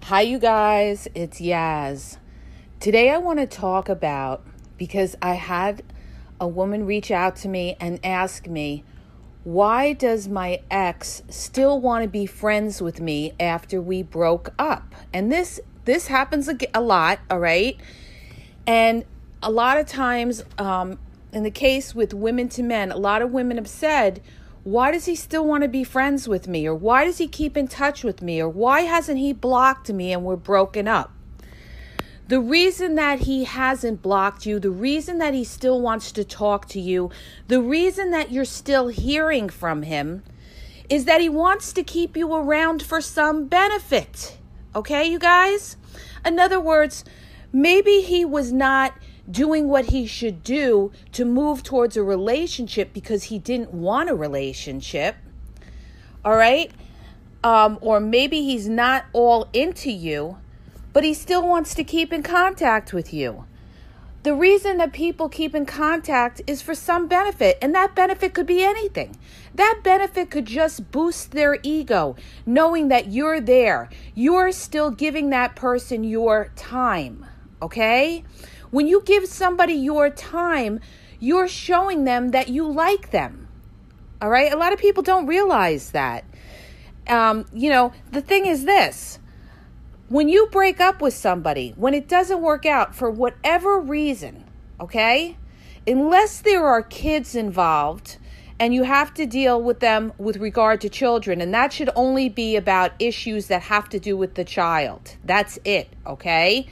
Hi, you guys. It's Yaz. Today I want to talk about, because I had a woman reach out to me and ask me, why does my ex still want to be friends with me after we broke up? And this happens a lot, all right? And a lot of times, in the case with women to men, a lot of women have said, why does he still want to be friends with me? Or why does he keep in touch with me? Or why hasn't he blocked me and we're broken up? The reason that he hasn't blocked you, the reason that he still wants to talk to you, the reason that you're still hearing from him is that he wants to keep you around for some benefit. Okay, you guys? In other words, maybe he was not doing what he should do to move towards a relationship because he didn't want a relationship, all right? Or maybe he's not all into you, but he still wants to keep in contact with you. The reason that people keep in contact is for some benefit, and that benefit could be anything. That benefit could just boost their ego, knowing that you're there. You're still giving that person your time, okay? When you give somebody your time, you're showing them that you like them. All right? A lot of people don't realize that. The thing is this. When you break up with somebody, when it doesn't work out for whatever reason, okay? Unless there are kids involved and you have to deal with them with regard to children, and that should only be about issues that have to do with the child. That's it, okay?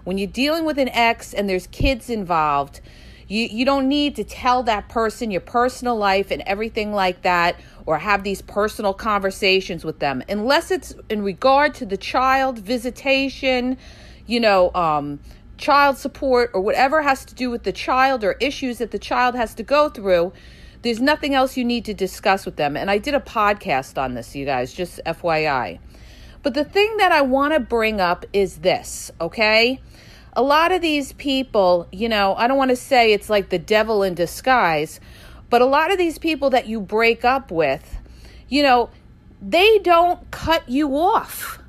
When you're dealing with an ex and there's kids involved, you don't need to tell that person your personal life and everything like that, or have these personal conversations with them, unless it's in regard to the child, visitation, child support, or whatever has to do with the child or issues that the child has to go through. There's nothing else you need to discuss with them. And I did a podcast on this, you guys, just FYI. But the thing that I want to bring up is this, okay? A lot of these people, I don't want to say it's like the devil in disguise, but a lot of these people that you break up with, they don't cut you off.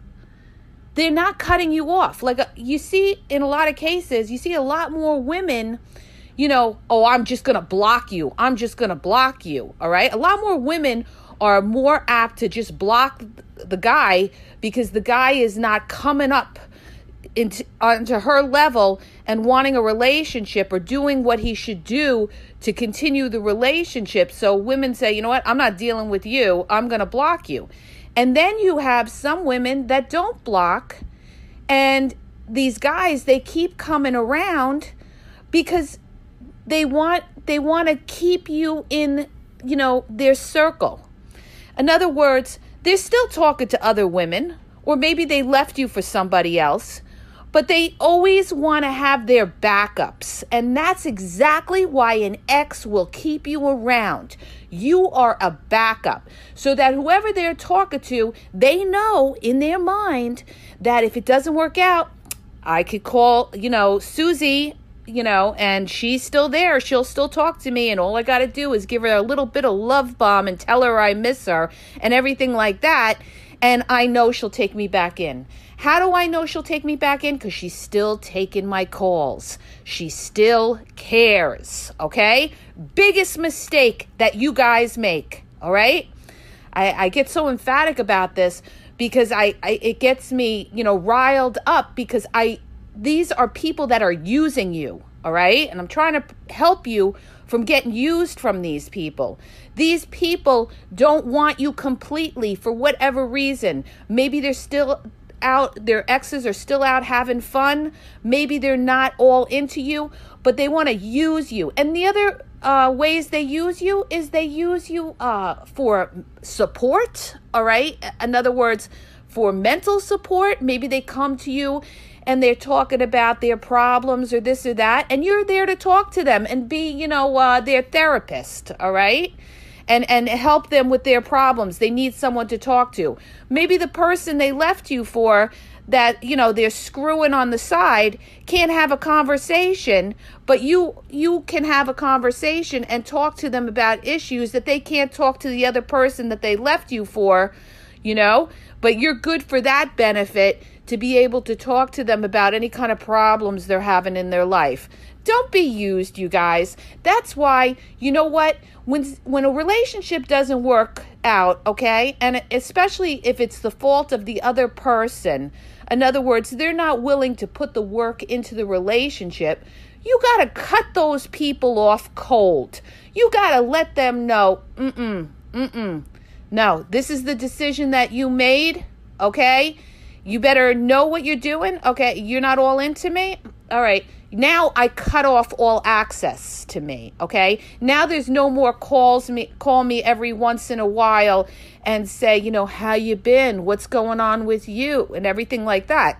They're not cutting you off. Like you see in a lot of cases, you see a lot more women, I'm just going to block you. I'm just going to block you. All right. A lot more women are more apt to just block the guy because the guy is not coming up onto her level and wanting a relationship or doing what he should do to continue the relationship. So women say, you know what, I'm not dealing with you. I'm going to block you. And then you have some women that don't block, and these guys, they keep coming around because they want to keep you in, their circle. In other words, they're still talking to other women, or maybe they left you for somebody else, but they always want to have their backups. And that's exactly why an ex will keep you around. You are a backup. So that whoever they're talking to, they know in their mind that if it doesn't work out, I could call, Susie, and she's still there. She'll still talk to me. And all I got to do is give her a little bit of love bomb and tell her I miss her and everything like that. And I know she'll take me back in. How do I know she'll take me back in? Because she's still taking my calls. She still cares, okay? Biggest mistake that you guys make, all right? I get so emphatic about this because it gets me, riled up because these are people that are using you, all right? And I'm trying to help you from getting used from these people. These people don't want you completely for whatever reason. Maybe they're still out, their exes are still out having fun. Maybe they're not all into you, but they want to use you. And the other ways they use you is they use you for support, all right? In other words, for mental support. Maybe they come to you and they're talking about their problems or this or that, and you're there to talk to them and be, their therapist, all right? And help them with their problems. They need someone to talk to. Maybe the person they left you for that, they're screwing on the side can't have a conversation, but you can have a conversation and talk to them about issues that they can't talk to the other person that they left you for, but you're good for that benefit to be able to talk to them about any kind of problems they're having in their life. Don't be used, you guys. That's why, you know what? When a relationship doesn't work out, okay, and especially if it's the fault of the other person, in other words, they're not willing to put the work into the relationship, you got to cut those people off cold. You got to let them know, no, this is the decision that you made, okay? You better know what you're doing, okay? You're not all into me? All right. Now I cut off all access to me, okay? Now there's no more call me every once in a while and say, how you been? What's going on with you? And everything like that.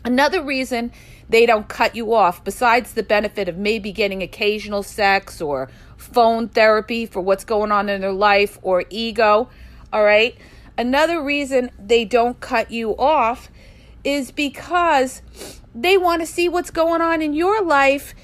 Another reason they don't cut you off, besides the benefit of maybe getting occasional sex or phone therapy for what's going on in their life or ego, all right? Another reason they don't cut you off is because they want to see what's going on in your life,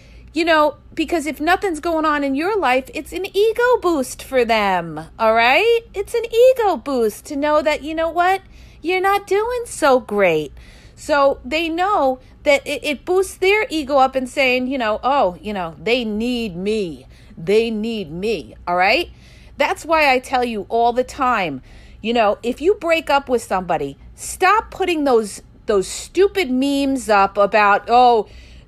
because if nothing's going on in your life, it's an ego boost for them, all right? It's an ego boost to know that, you know what? You're not doing so great. So they know that it boosts their ego up and saying, they need me. They need me, all right? That's why I tell you all the time, if you break up with somebody, stop putting those stupid memes up about,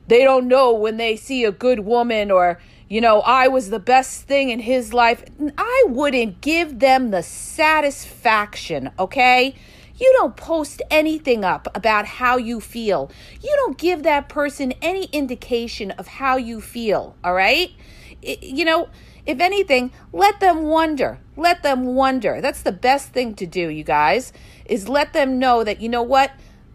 they don't know when they see a good woman, or, I was the best thing in his life. I wouldn't give them the satisfaction, okay? You don't post anything up about how you feel. You don't give that person any indication of how you feel, all right? If anything, let them wonder. Let them wonder. That's the best thing to do, you guys, is let them know that, you know what?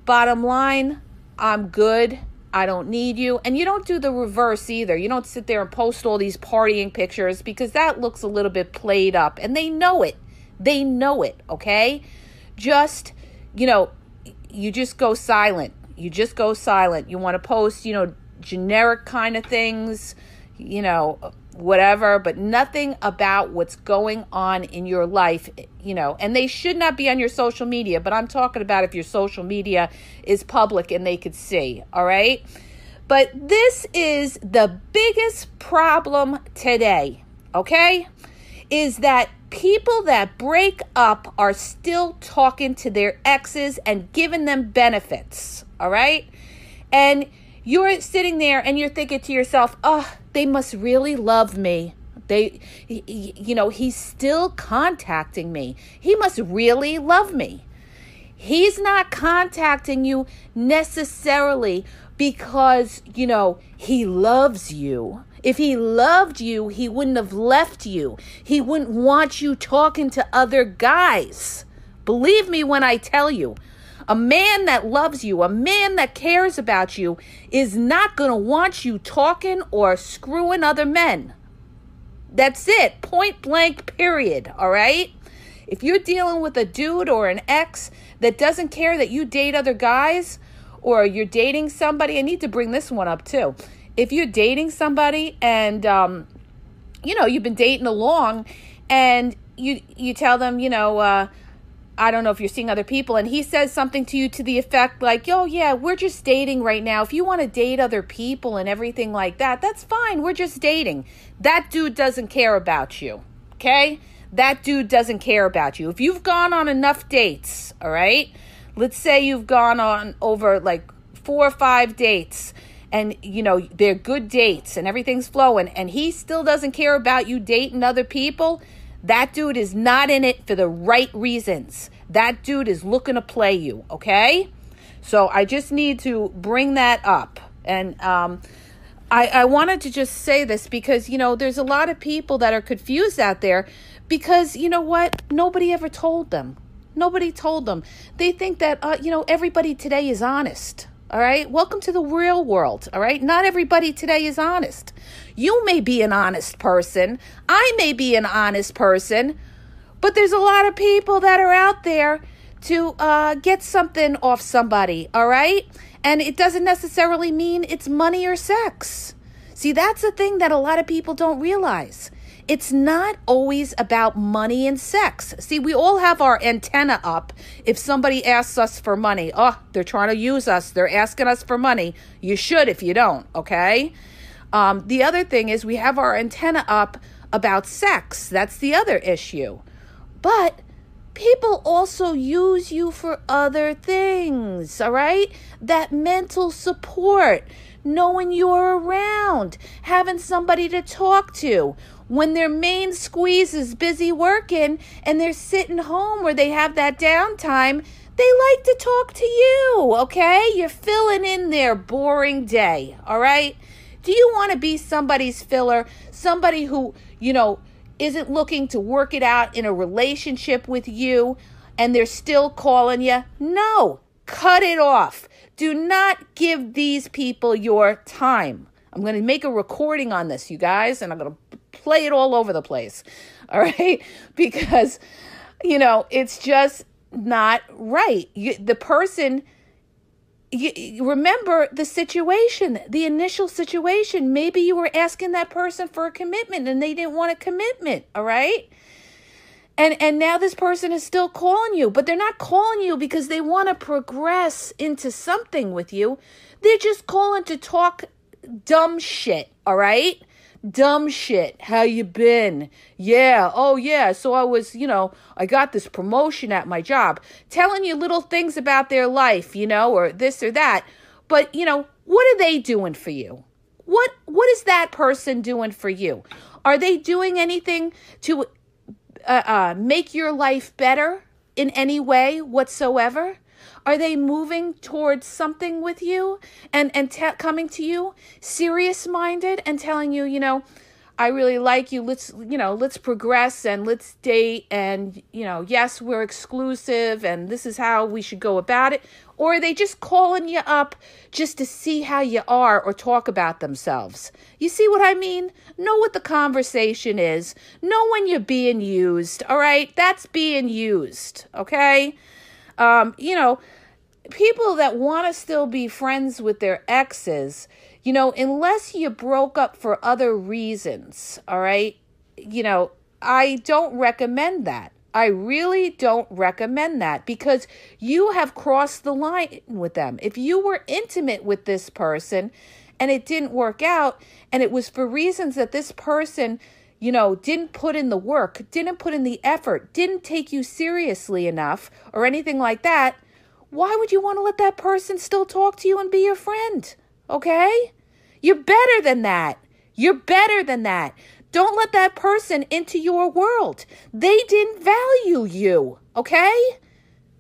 Bottom line, I'm good. I don't need you. And you don't do the reverse either. You don't sit there and post all these partying pictures, because that looks a little bit played up. And they know it. They know it, okay? Just, you just go silent. You just go silent. You want to post, generic kind of things, whatever, but nothing about what's going on in your life, and they should not be on your social media, but I'm talking about if your social media is public and they could see, all right? But this is the biggest problem today, okay? Is that people that break up are still talking to their exes and giving them benefits, all right? And you're sitting there and you're thinking to yourself, they must really love me. He's still contacting me. He must really love me. He's not contacting you necessarily because, he loves you. If he loved you, he wouldn't have left you. He wouldn't want you talking to other guys. Believe me when I tell you. A man that loves you, a man that cares about you, is not going to want you talking or screwing other men. That's it. Point blank, period. All right? If you're dealing with a dude or an ex that doesn't care that you date other guys, or you're dating somebody, I need to bring this one up too. If you're dating somebody and, you've been dating along, and you tell them, I don't know if you're seeing other people, and he says something to you to the effect like, yeah, we're just dating right now. If you want to date other people and everything like that, that's fine. We're just dating. That dude doesn't care about you, okay? That dude doesn't care about you. If you've gone on enough dates, all right? Let's say you've gone on over like 4 or 5 dates, and, they're good dates and everything's flowing, and he still doesn't care about you dating other people, that dude is not in it for the right reasons. That dude is looking to play you, okay? So I just need to bring that up. And I wanted to just say this because, there's a lot of people that are confused out there because, you know what? Nobody ever told them. Nobody told them. They think that, everybody today is honest. All right. Welcome to the real world. All right. Not everybody today is honest. You may be an honest person. I may be an honest person. But there's a lot of people that are out there to get something off somebody. All right. And it doesn't necessarily mean it's money or sex. See, that's the thing that a lot of people don't realize. it's not always about money and sex. See, we all have our antenna up. If somebody asks us for money, oh, they're trying to use us. They're asking us for money. You should if you don't, okay? The other thing is we have our antenna up about sex. That's the other issue. But people also use you for other things, all right? That mental support, knowing you're around, having somebody to talk to. When their main squeeze is busy working and they're sitting home or they have that downtime, they like to talk to you, okay? You're filling in their boring day, all right? Do you want to be somebody's filler? Somebody who, isn't looking to work it out in a relationship with you and they're still calling you? No, cut it off. Do not give these people your time. I'm going to make a recording on this, you guys, and I'm going to play it all over the place, all right? Because, it's just not right. The person... You remember the situation, the initial situation. Maybe you were asking that person for a commitment and they didn't want a commitment, all right? And now this person is still calling you, but they're not calling you because they want to progress into something with you. They're just calling to talk dumb shit, all right? Dumb shit. How you been? Yeah. Oh, yeah. So I was, I got this promotion at my job. Telling you little things about their life, or this or that. But, what are they doing for you? What is that person doing for you? Are they doing anything to make your life better in any way whatsoever? Are they moving towards something with you and coming to you serious-minded and telling you, I really like you. Let's progress and let's date. And, yes, we're exclusive and this is how we should go about it. Or are they just calling you up just to see how you are or talk about themselves? You see what I mean? Know what the conversation is. Know when you're being used. All right. That's being used. Okay. People that want to still be friends with their exes, unless you broke up for other reasons, all right, I don't recommend that. I really don't recommend that because you have crossed the line with them. If you were intimate with this person and it didn't work out and it was for reasons that this person didn't put in the work, didn't put in the effort, didn't take you seriously enough or anything like that, why would you want to let that person still talk to you and be your friend? Okay? You're better than that. You're better than that. Don't let that person into your world. They didn't value you. Okay?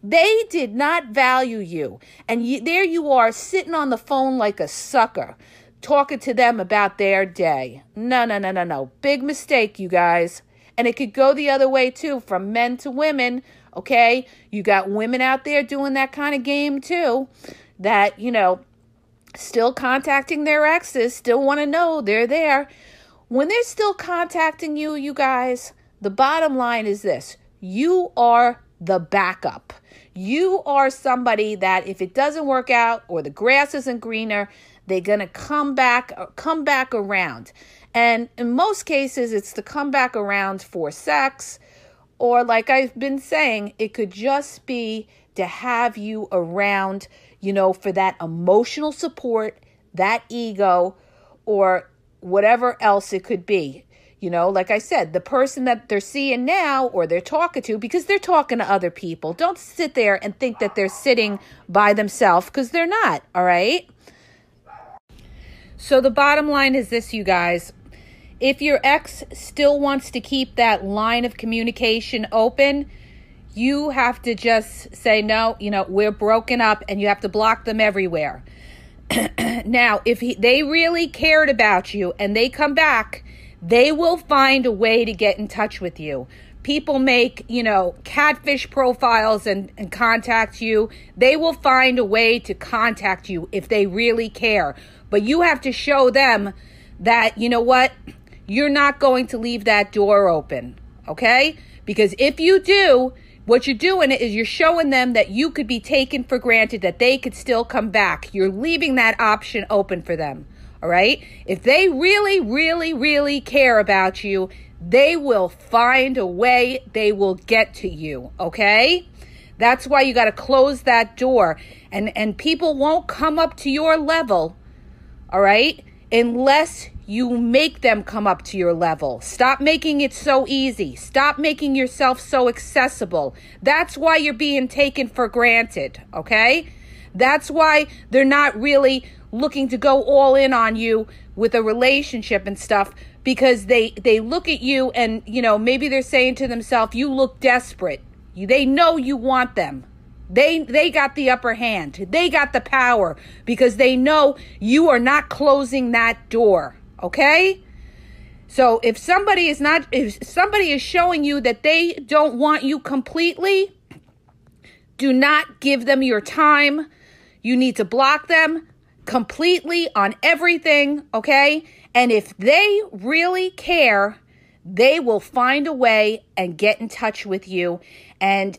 They did not value you. And there you are sitting on the phone like a sucker, talking to them about their day. No. Big mistake, you guys. And it could go the other way too, from men to women. Okay? You got women out there doing that kind of game too, that, still contacting their exes, still want to know they're there. When they're still contacting you, you guys, the bottom line is this. You are the backup. You are somebody that if it doesn't work out or the grass isn't greener, they're going to come back around. And in most cases, it's to come back around for sex, or like I've been saying, it could just be to have you around, for that emotional support, that ego, or whatever else it could be. Like I said, the person that they're seeing now or they're talking to, because they're talking to other people. Don't sit there and think that they're sitting by themselves, because they're not, all right? So the bottom line is this, you guys. If your ex still wants to keep that line of communication open, you have to just say, no, we're broken up, and you have to block them everywhere. Now, if they really cared about you and they come back, they will find a way to get in touch with you. People make, catfish profiles and contact you. They will find a way to contact you if they really care. But you have to show them that, you're not going to leave that door open, okay? Because if you do, what you're doing is you're showing them that you could be taken for granted, that they could still come back. You're leaving that option open for them, all right? If they really, really, really care about you, they will find a way. They will get to you, okay? That's why you got to close that door. And people won't come up to your level, all right, unless you make them come up to your level. Stop making it so easy. Stop making yourself so accessible. That's why you're being taken for granted, okay? That's why they're not really looking to go all in on you with a relationship and stuff, because they look at you and, maybe they're saying to themselves, you look desperate. They know you want them. They got the upper hand. They got the power because they know you are not closing that door. Okay? So if somebody is showing you that they don't want you completely, do not give them your time. You need to block them completely on everything, okay? And if they really care, they will find a way and get in touch with you. And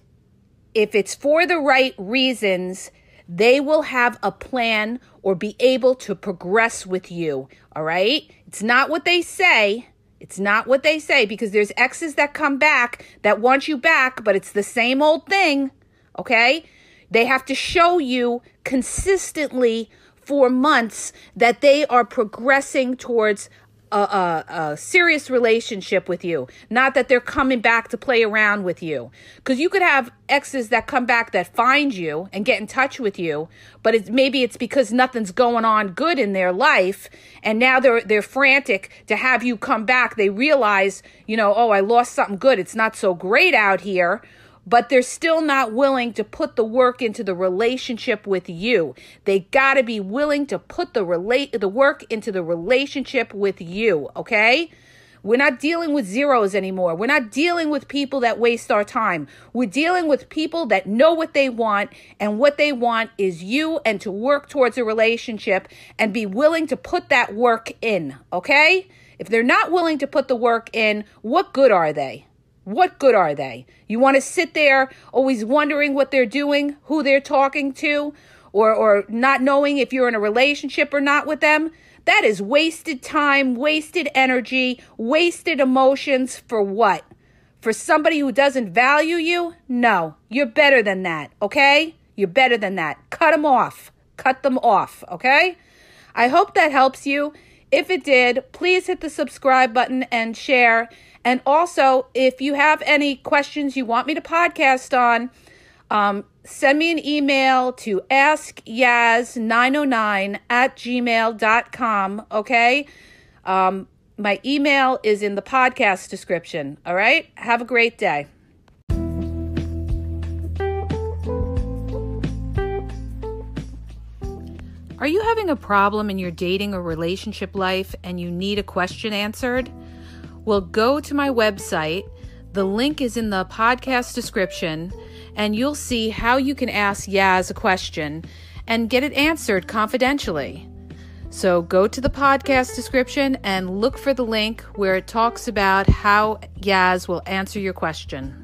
if it's for the right reasons, they will have a plan or be able to progress with you, all right? It's not what they say. It's not what they say, because there's exes that come back that want you back, but it's the same old thing, okay? They have to show you consistently for months that they are progressing towards a serious relationship with you, not that they're coming back to play around with you. Because you could have exes that come back that find you and get in touch with you, but maybe it's because nothing's going on good in their life, and now they're frantic to have you come back. They realize, oh, I lost something good. It's not so great out here. But they're still not willing to put the work into the relationship with you. They got to be willing to put the work into the relationship with you, okay? We're not dealing with zeros anymore. We're not dealing with people that waste our time. We're dealing with people that know what they want, and what they want is you, and to work towards a relationship and be willing to put that work in, okay? If they're not willing to put the work in, what good are they? What good are they? You want to sit there always wondering what they're doing, who they're talking to, or not knowing if you're in a relationship or not with them? That is wasted time, wasted energy, wasted emotions for what? For somebody who doesn't value you? No, you're better than that, okay? You're better than that. Cut them off. Cut them off, okay? I hope that helps you. If it did, please hit the subscribe button and share. And also, if you have any questions you want me to podcast on, send me an email to askyaz909@gmail.com, okay? My email is in the podcast description, all right? Have a great day. Are you having a problem in your dating or relationship life and you need a question answered? Well, go to my website. The link is in the podcast description, and you'll see how you can ask Yaz a question and get it answered confidentially. So go to the podcast description and look for the link where it talks about how Yaz will answer your question.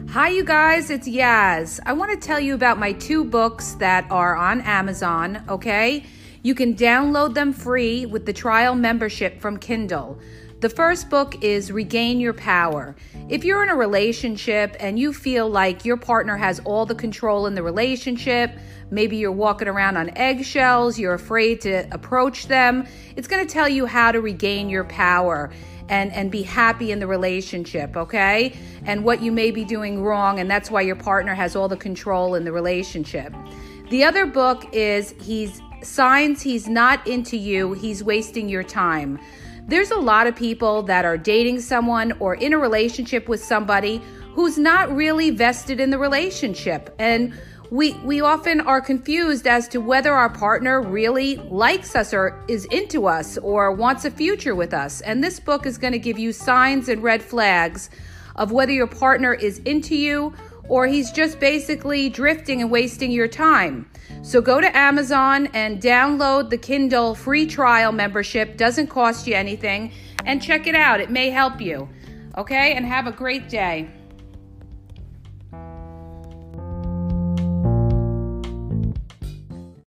Hi, you guys, it's Yaz. I want to tell you about my 2 books that are on Amazon, okay? You can download them free with the trial membership from Kindle. The first book is Regain Your Power. If you're in a relationship and you feel like your partner has all the control in the relationship, maybe you're walking around on eggshells, you're afraid to approach them, it's going to tell you how to regain your power and be happy in the relationship, okay? And what you may be doing wrong, and that's why your partner has all the control in the relationship. The other book is Signs He's Not Into You, He's Wasting Your Time. There's a lot of people that are dating someone or in a relationship with somebody who's not really vested in the relationship. And we often are confused as to whether our partner really likes us or is into us or wants a future with us. And this book is going to give you signs and red flags of whether your partner is into you or he's just basically drifting and wasting your time. So go to Amazon and download the Kindle free trial membership. Doesn't cost you anything. And check it out. It may help you. Okay? And have a great day.